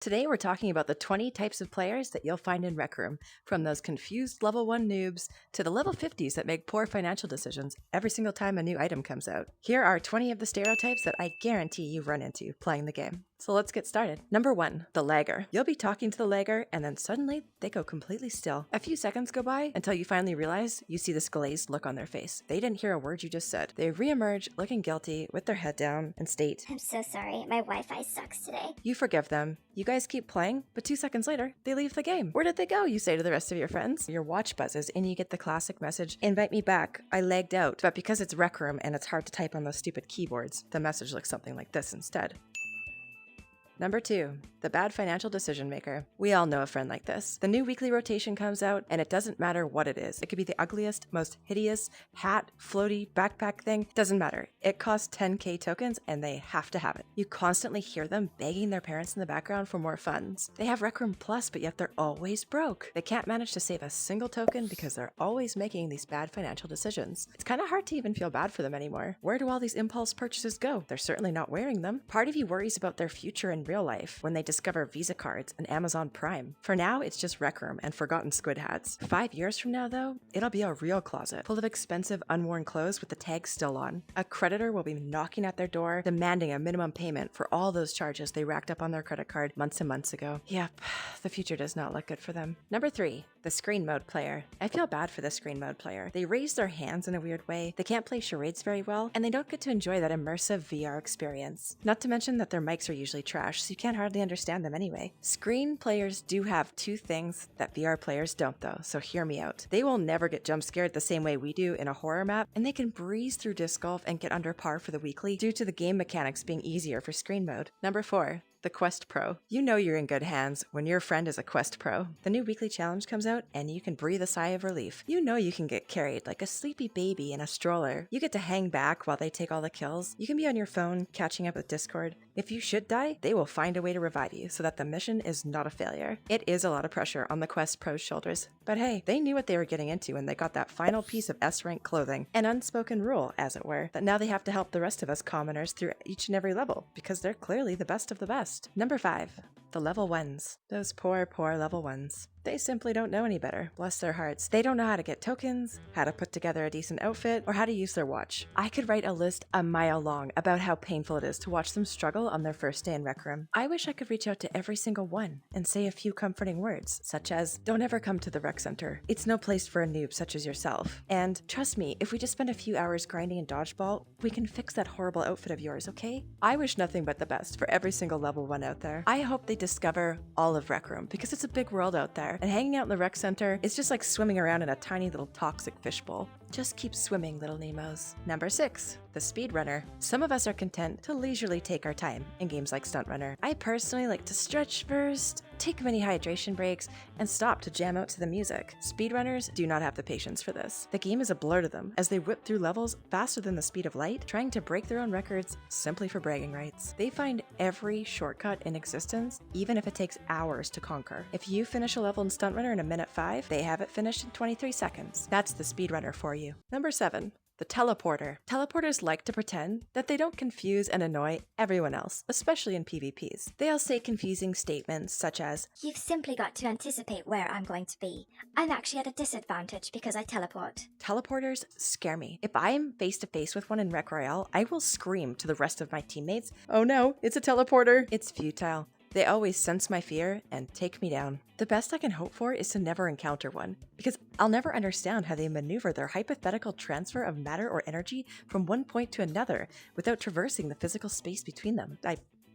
Today we're talking about the 20 types of players that you'll find in Rec Room, from those confused level 1 noobs to the level 50s that make poor financial decisions every single time a new item comes out. Here are 20 of the stereotypes that I guarantee you've run into playing the game. So let's get started. Number 1, the lagger. You'll be talking to the lagger and then suddenly they go completely still. A few seconds go by until you finally realize you see this glazed look on their face. They didn't hear a word you just said. They reemerge looking guilty with their head down and state, I'm so sorry, my Wi-Fi sucks today. You forgive them. You guys keep playing, but 2 seconds later, they leave the game. Where did they go, you say to the rest of your friends? Your watch buzzes and you get the classic message, invite me back, I lagged out. But because it's Rec Room and it's hard to type on those stupid keyboards, the message looks something like this instead. Number 2, the bad financial decision maker. We all know a friend like this. The new weekly rotation comes out and it doesn't matter what it is. It could be the ugliest, most hideous hat, floaty, backpack thing. Doesn't matter. It costs 10k tokens and they have to have it. You constantly hear them begging their parents in the background for more funds. They have Rec Room Plus, but yet they're always broke. They can't manage to save a single token because they're always making these bad financial decisions. It's kind of hard to even feel bad for them anymore. Where do all these impulse purchases go? They're certainly not wearing them. Part of you worries about their future in real life when they discover Visa cards and Amazon Prime. For now, it's just Rec Room and forgotten squid hats. 5 years from now, though, it'll be a real closet full of expensive, unworn clothes with the tags still on. A creditor will be knocking at their door, demanding a minimum payment for all those charges they racked up on their credit card months and months ago. Yep, the future does not look good for them. Number 3, the screen mode player. I feel bad for the screen mode player. They raise their hands in a weird way, they can't play charades very well, and they don't get to enjoy that immersive VR experience. Not to mention that their mics are usually trash, so you can't hardly understand them anyway. Screen players do have 2 things that VR players don't though, so hear me out. They will never get jump scared the same way we do in a horror map, and they can breeze through disc golf and get under par for the weekly due to the game mechanics being easier for screen mode. Number 4, the Quest Pro. You know you're in good hands when your friend is a Quest Pro. The new weekly challenge comes out and you can breathe a sigh of relief. You know you can get carried like a sleepy baby in a stroller. You get to hang back while they take all the kills. You can be on your phone catching up with Discord. If you should die, they will find a way to revive you so that the mission is not a failure. It is a lot of pressure on the Quest Pro's shoulders, but hey, they knew what they were getting into when they got that final piece of S-rank clothing, an unspoken rule, as it were, that now they have to help the rest of us commoners through each and every level, because they're clearly the best of the best. Number 5, the level 1s. Those poor level 1s. They simply don't know any better, bless their hearts. They don't know how to get tokens, how to put together a decent outfit, or how to use their watch. I could write a list a mile long about how painful it is to watch them struggle on their first day in Rec Room. I wish I could reach out to every single one and say a few comforting words, such as, don't ever come to the rec center. It's no place for a noob such as yourself. And trust me, if we just spend a few hours grinding in dodgeball, we can fix that horrible outfit of yours, okay? I wish nothing but the best for every single level 1 out there. I hope they discover all of Rec Room, because it's a big world out there, and hanging out in the rec center is just like swimming around in a tiny little toxic fishbowl. Just keep swimming, little Nemos. Number 6, the Speedrunner. Some of us are content to leisurely take our time in games like Stuntrunner. I personally like to stretch first, take many hydration breaks, and stop to jam out to the music. Speedrunners do not have the patience for this. The game is a blur to them as they whip through levels faster than the speed of light, trying to break their own records simply for bragging rights. They find every shortcut in existence, even if it takes hours to conquer. If you finish a level in Stuntrunner in a minute 5, they have it finished in 23 seconds. That's the Speedrunner for you. Number 7, the teleporter. Teleporters like to pretend that they don't confuse and annoy everyone else, especially in PvPs. They'll say confusing statements such as, You've simply got to anticipate where I'm going to be. I'm actually at a disadvantage because I teleport. Teleporters scare me. If I am face to face with one in Rec Royale, I will scream to the rest of my teammates, oh no, it's a teleporter. It's futile. They always sense my fear and take me down. The best I can hope for is to never encounter one, because I'll never understand how they maneuver their hypothetical transfer of matter or energy from one point to another without traversing the physical space between them.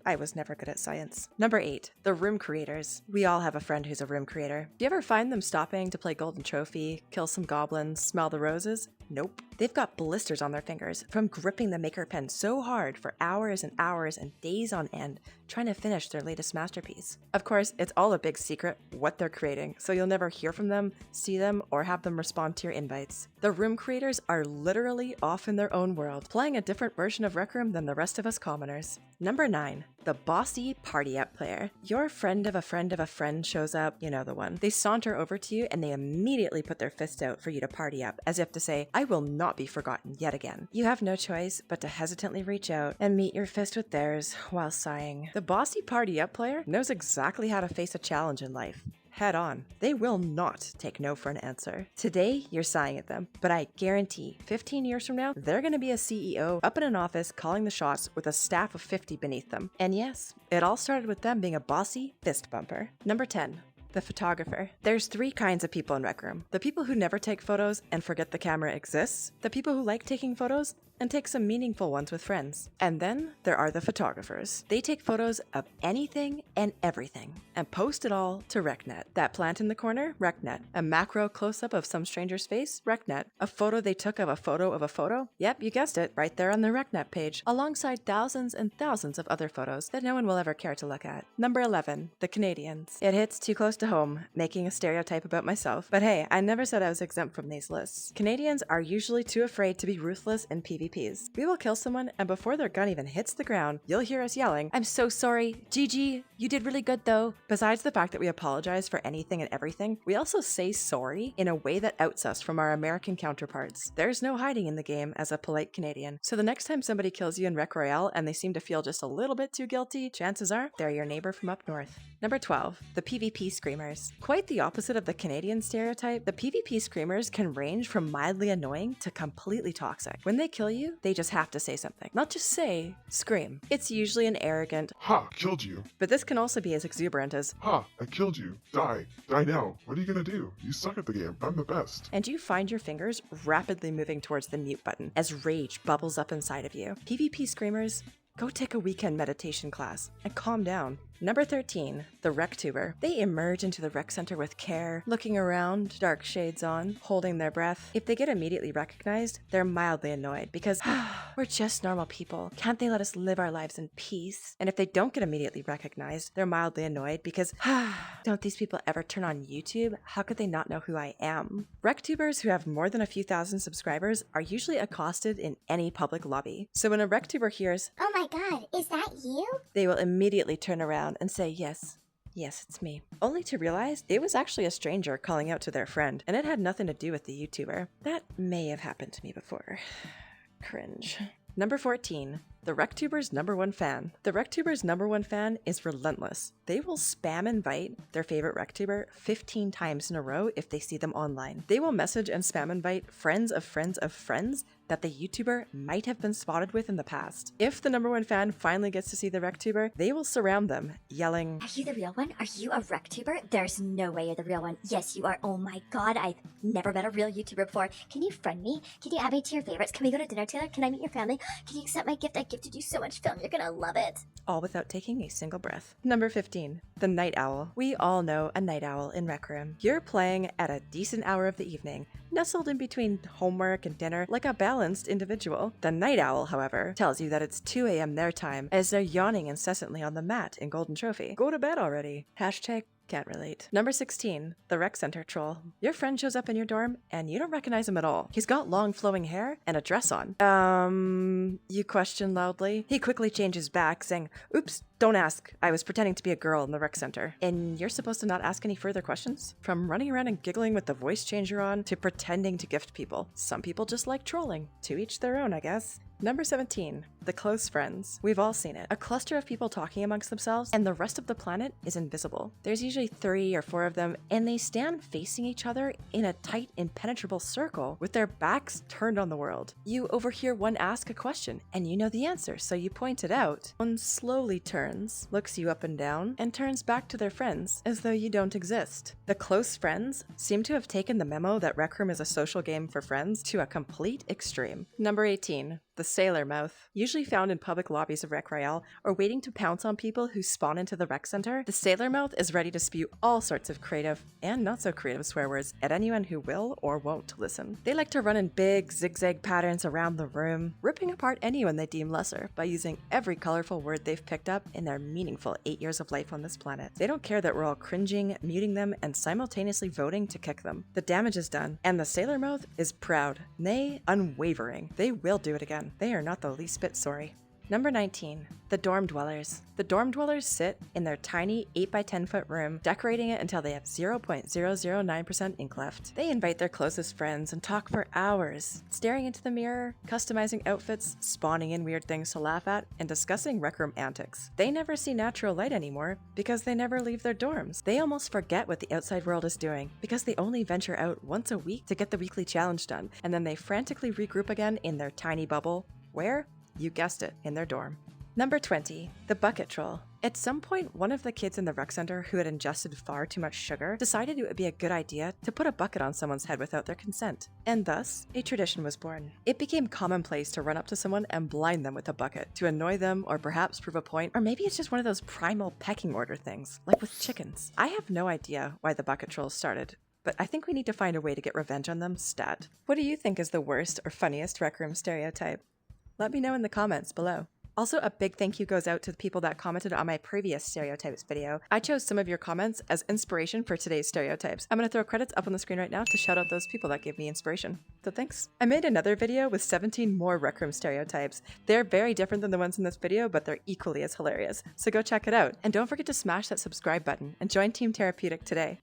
I was never good at science. Number 8, the room creators. We all have a friend who's a room creator. Do you ever find them stopping to play Golden Trophy, kill some goblins, smell the roses? Nope. They've got blisters on their fingers from gripping the maker pen so hard for hours and hours and days on end trying to finish their latest masterpiece. Of course, it's all a big secret what they're creating, so you'll never hear from them, see them, or have them respond to your invites. The room creators are literally off in their own world, playing a different version of Rec Room than the rest of us commoners. Number 9, the Bossy party app player. Your friend of a friend of a friend shows up, you know the one. They saunter over to you and they immediately put their fist out for you to party up, as if to say, I will not be forgotten yet again. You have no choice but to hesitantly reach out and meet your fist with theirs while sighing. The Bossy party up player knows exactly how to face a challenge in life. Head on. They will not take no for an answer. Today, you're sighing at them, but I guarantee 15 years from now, they're going to be a CEO up in an office calling the shots with a staff of 50 beneath them. And yes, it all started with them being a bossy fist bumper. Number 10. The photographer. There's 3 kinds of people in Rec Room. The people who never take photos and forget the camera exists, the people who like taking photos and take some meaningful ones with friends. And then there are the photographers. They take photos of anything and everything and post it all to RecNet. That plant in the corner, RecNet. A macro close-up of some stranger's face, RecNet. A photo they took of a photo of a photo? Yep, you guessed it, right there on the RecNet page, alongside thousands and thousands of other photos that no one will ever care to look at. Number 11, the Canadians. It hits too close to home, making a stereotype about myself, but hey, I never said I was exempt from these lists. Canadians are usually too afraid to be ruthless in PvPs. We will kill someone, and before their gun even hits the ground, you'll hear us yelling, I'm so sorry, GG, you did really good though. Besides the fact that we apologize for anything and everything, we also say sorry in a way that outs us from our American counterparts. There's no hiding in the game as a polite Canadian, so the next time somebody kills you in Rec Royale and they seem to feel just a little bit too guilty, chances are they're your neighbor from up north. Number 12, the PvP screamers. Quite the opposite of the Canadian stereotype, the PvP screamers can range from mildly annoying to completely toxic. When they kill you, they just have to say something. Not just say, scream. It's usually an arrogant, Ha! Killed you. but this can also be as exuberant as, Ha! I killed you. Die. Die now. What are you gonna do? You suck at the game. I'm the best. and you find your fingers rapidly moving towards the mute button as rage bubbles up inside of you. PvP screamers, go take a weekend meditation class and calm down. Number 13, the Rectuber. They emerge into the rec center with care, looking around, dark shades on, holding their breath. If they get immediately recognized, they're mildly annoyed because we're just normal people. Can't they let us live our lives in peace? And if they don't get immediately recognized, they're mildly annoyed because don't these people ever turn on YouTube? How could they not know who I am? Rectubers who have more than a few thousand subscribers are usually accosted in any public lobby. So when a Rectuber hears, Oh my god, is that you? they will immediately turn around and say, yes, it's me. Only to realize it was actually a stranger calling out to their friend, and it had nothing to do with the YouTuber. That may have happened to me before. Cringe. Number 14, the Rectuber's #1 fan. The Rectuber's #1 fan is relentless. They will spam invite their favorite Rectuber 15 times in a row if they see them online. They will message and spam invite friends of friends of friends that the YouTuber might have been spotted with in the past. If the #1 fan finally gets to see the Rectuber, they will surround them, yelling, Are you the real one? Are you a Rectuber? There's no way you're the real one. Yes, you are. Oh my god, I've never met a real YouTuber before. Can you friend me? Can you add me to your favorites? Can we go to dinner together? Can I meet your family? Can you accept my gift? I gifted you so much film. You're gonna love it. all without taking a single breath. Number 15, the Night Owl. We all know a night owl in Rec Room. You're playing at a decent hour of the evening, nestled in between homework and dinner like a balanced individual. The Night Owl, however, tells you that it's 2 a.m. their time as they're yawning incessantly on the mat in Golden Trophy. Go to bed already. Hashtag can't relate. Number 16, the rec center troll. Your friend shows up in your dorm and you don't recognize him at all. He's got long flowing hair and a dress on. You question loudly. He quickly changes back, saying, oops, don't ask. I was pretending to be a girl in the rec center. And you're supposed to not ask any further questions? From running around and giggling with the voice changer on to pretending to gift people. Some people just like trolling. To each their own, I guess. Number 17, the close friends. We've all seen it. A cluster of people talking amongst themselves, and the rest of the planet is invisible. There's usually 3 or 4 of them, and they stand facing each other in a tight, impenetrable circle with their backs turned on the world. You overhear one ask a question, and you know the answer, so you point it out. One slowly turns, looks you up and down, and turns back to their friends, as though you don't exist. The close friends seem to have taken the memo that Rec Room is a social game for friends to a complete extreme. Number 18, the sailor mouth. Usually found in public lobbies of Rec Royale or waiting to pounce on people who spawn into the rec center, the sailor mouth is ready to spew all sorts of creative and not so creative swear words at anyone who will or won't listen. They like to run in big zigzag patterns around the room, ripping apart anyone they deem lesser by using every colorful word they've picked up in their meaningful 8 years of life on this planet. They don't care that we're all cringing, muting them, and simultaneously voting to kick them. The damage is done, and the sailor mouth is proud, nay, unwavering. They will do it again. They are not the least bit sorry. Number 19. The dorm dwellers. The dorm dwellers sit in their tiny 8 by 10 foot room, decorating it until they have 0.009% ink left. They invite their closest friends and talk for hours, staring into the mirror, customizing outfits, spawning in weird things to laugh at, and discussing Rec Room antics. They never see natural light anymore because they never leave their dorms. They almost forget what the outside world is doing because they only venture out once a week to get the weekly challenge done, and then they frantically regroup again in their tiny bubble. Where? You guessed it, in their dorm. Number 20. The bucket troll. At some point, one of the kids in the rec center who had ingested far too much sugar decided it would be a good idea to put a bucket on someone's head without their consent. And thus, a tradition was born. It became commonplace to run up to someone and blind them with a bucket to annoy them or perhaps prove a point, or maybe it's just one of those primal pecking order things, like with chickens. I have no idea why the bucket trolls started, but I think we need to find a way to get revenge on them stat. What do you think is the worst or funniest rec room stereotype? Let me know in the comments below. Also, a big thank you goes out to the people that commented on my previous stereotypes video. I chose some of your comments as inspiration for today's stereotypes. I'm going to throw credits up on the screen right now to shout out those people that gave me inspiration. So thanks. I made another video with 17 more Rec Room stereotypes. They're very different than the ones in this video, but they're equally as hilarious. So go check it out. And don't forget to smash that subscribe button and join Team Tarapeutic today.